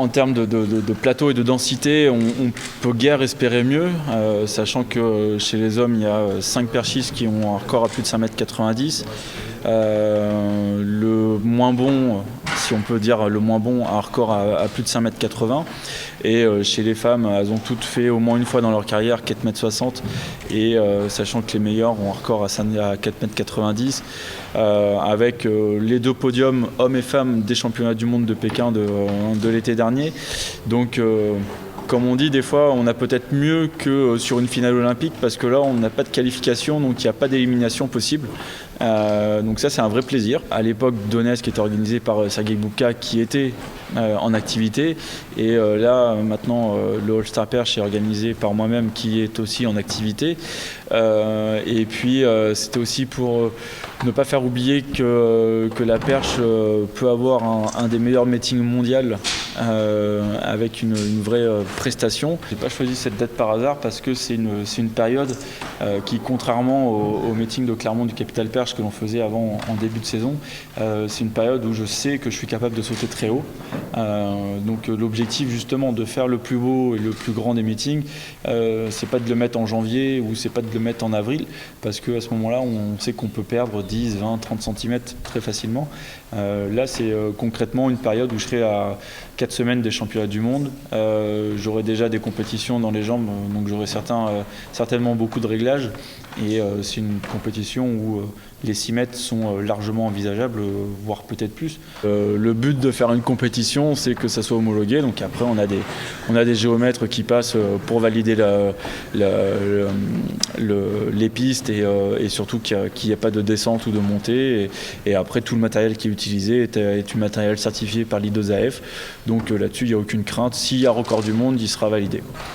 En termes de plateau et de densité, on peut guère espérer mieux, sachant que chez les hommes, il y a 5 perchistes qui ont un record à plus de 5,90 m. Le moins bon, si on peut dire le moins bon, a un record à plus de 5,80 m. Et chez les femmes, elles ont toutes fait au moins une fois dans leur carrière 4,60 m. Et sachant que les meilleurs ont un record à 4,90 m, avec les 2 podiums hommes et femmes des championnats du monde de Pékin de l'été dernier. Donc comme on dit, des fois, on a peut-être mieux que sur une finale olympique parce que là, on n'a pas de qualification, donc il n'y a pas d'élimination possible. Donc ça, c'est un vrai plaisir. À l'époque, Donetsk qui était organisé par Sergei Bubka qui était en activité. Et là, maintenant, le All-Star Perche est organisé par moi-même qui est aussi en activité. Et puis, c'était aussi pour ne pas faire oublier que la perche peut avoir un des meilleurs meetings mondiaux avec une vraie prestation. Je n'ai pas choisi cette date par hasard parce que c'est une période qui, contrairement au meeting de Clermont du Capital Perche que l'on faisait avant en début de saison, c'est une période où je sais que je suis capable de sauter très haut. Donc l'objectif justement de faire le plus beau et le plus grand des meetings, c'est pas de le mettre en janvier ou c'est pas de le mettre en avril parce qu'à ce moment-là on sait qu'on peut perdre 10, 20, 30 cm très facilement. Là c'est concrètement une période où je serai à 4 semaines des championnats du monde. J'aurai déjà des compétitions dans les jambes, donc j'aurai certainement beaucoup de réglages. Et c'est une compétition où les 6 mètres sont largement envisageables, voire peut-être plus. Le but de faire une compétition, c'est que ça soit homologué. Donc après, on a des géomètres qui passent pour valider les pistes et surtout qu'il n'y a pas de descente ou de montée. Et après, tout le matériel qui est utilisé est du matériel certifié par l'IDOSAF. Donc là-dessus, il n'y a aucune crainte. S'il y a record du monde, il sera validé.